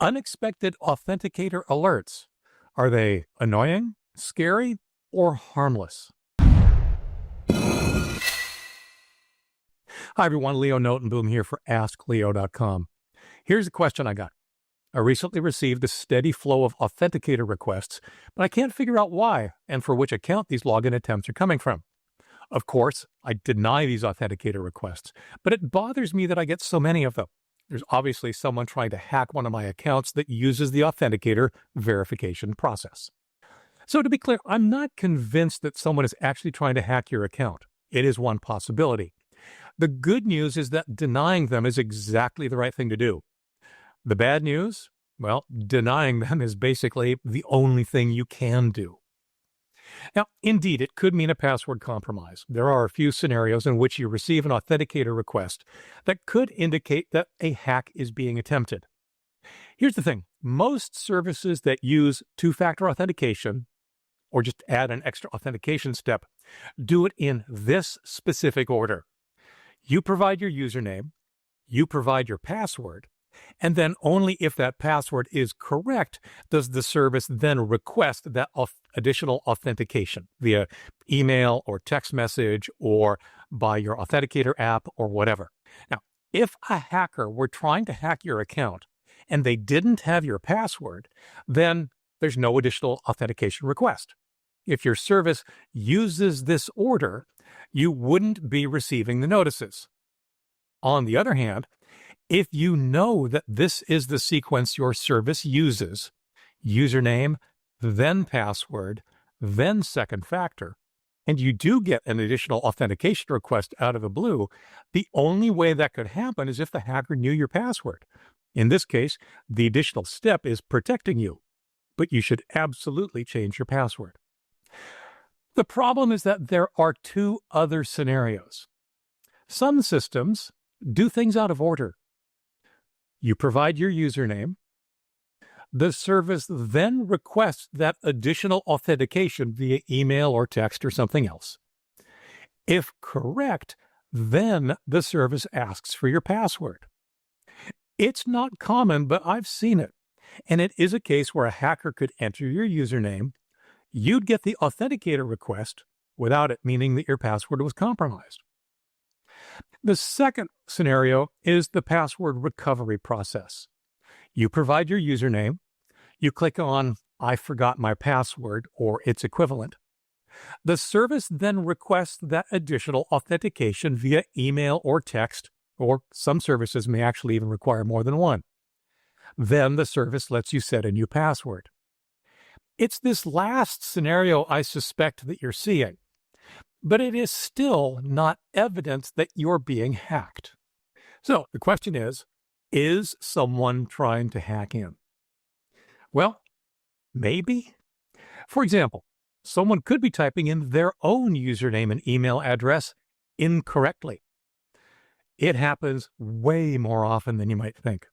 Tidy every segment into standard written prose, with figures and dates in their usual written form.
Unexpected Authenticator alerts. Are they annoying, scary, or harmless? Hi everyone, Leo Notenboom here for askleo.com. Here's a question I got. I recently received a steady flow of Authenticator requests, but I can't figure out why and for which account these login attempts are coming from. Of course, I deny these Authenticator requests, but it bothers me that I get so many of them. There's obviously someone trying to hack one of my accounts that uses the Authenticator verification process. So to be clear, I'm not convinced that someone is actually trying to hack your account. It is one possibility. The good news is that denying them is exactly the right thing to do. The bad news? Well, denying them is basically the only thing you can do. Now, indeed, it could mean a password compromise. There are a few scenarios in which you receive an Authenticator request that could indicate that a hack is being attempted. Here's the thing. Most services that use two-factor authentication, or just add an extra authentication step, do it in this specific order. You provide your username, you provide your password, and then only if that password is correct does the service then request that additional authentication via email or text message or by your Authenticator app or whatever. Now, if a hacker were trying to hack your account and they didn't have your password, then there's no additional authentication request. If your service uses this order, you wouldn't be receiving the notices. On the other hand, if you know that this is the sequence your service uses, username, then password, then second factor, and you do get an additional authentication request out of the blue, the only way that could happen is if the hacker knew your password. In this case, the additional step is protecting you, but you should absolutely change your password. The problem is that there are two other scenarios. Some systems do things out of order. You provide your username. The service then requests that additional authentication via email or text or something else. If correct, then the service asks for your password. It's not common, but I've seen it. And it is a case where a hacker could enter your username. You'd get the Authenticator request without it meaning that your password was compromised. The second scenario is the password recovery process. You provide your username, you click on I forgot my password or its equivalent. The service then requests that additional authentication via email or text, or some services may actually even require more than one. Then the service lets you set a new password. It's this last scenario I suspect that you're seeing. But it is still not evidence that you're being hacked. So the question is someone trying to hack in? Well, maybe. For example, someone could be typing in their own username and email address incorrectly. It happens way more often than you might think.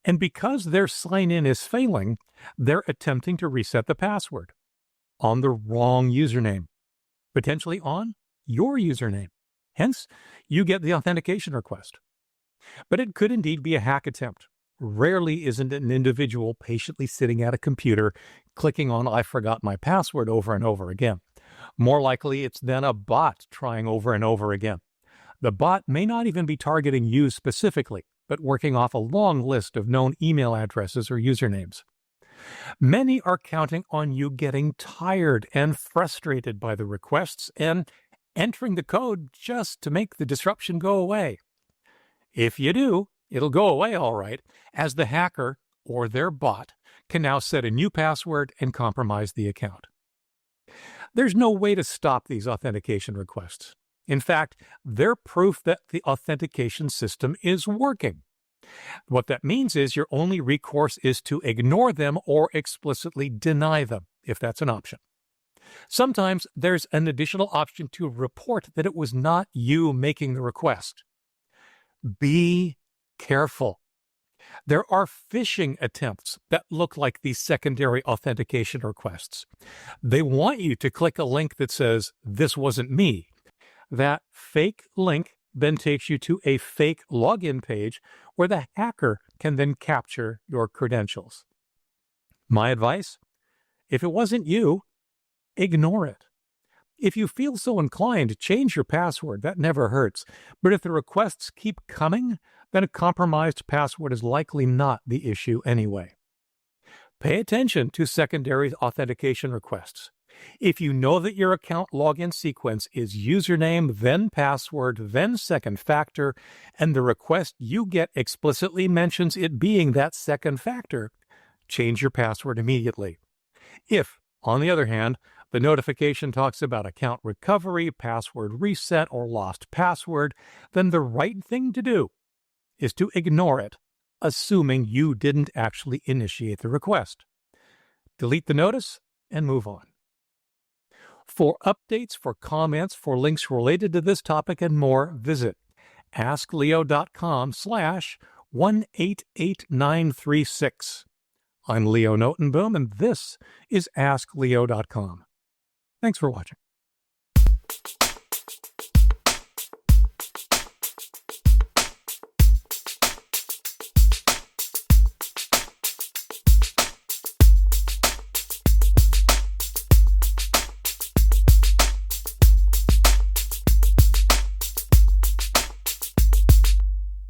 And because their sign-in is failing, they're attempting to reset the password on the wrong username, potentially on your username. Hence, you get the authentication request. But it could indeed be a hack attempt. Rarely isn't an individual patiently sitting at a computer clicking on I forgot my password over and over again. More likely, it's then a bot trying over and over again. The bot may not even be targeting you specifically, but working off a long list of known email addresses or usernames. Many are counting on you getting tired and frustrated by the requests and entering the code just to make the disruption go away. If you do, it'll go away all right, as the hacker or their bot can now set a new password and compromise the account. There's no way to stop these authentication requests. In fact, they're proof that the authentication system is working. What that means is your only recourse is to ignore them or explicitly deny them, if that's an option. Sometimes there's an additional option to report that it was not you making the request. Be careful. There are phishing attempts that look like these secondary authentication requests. They want you to click a link that says, "This wasn't me." That fake link then takes you to a fake login page where the hacker can then capture your credentials. My advice? If it wasn't you, ignore it. If you feel so inclined, change your password. That never hurts. But if the requests keep coming, then a compromised password is likely not the issue anyway. Pay attention to secondary authentication requests. If you know that your account login sequence is username, then password, then second factor, and the request you get explicitly mentions it being that second factor, change your password immediately. If, on the other hand, the notification talks about account recovery, password reset, or lost password, then the right thing to do is to ignore it, assuming you didn't actually initiate the request. Delete the notice and move on. For updates, for comments, for links related to this topic and more, visit askleo.com/188936. I'm Leo Notenboom, and this is askleo.com. Thanks for watching.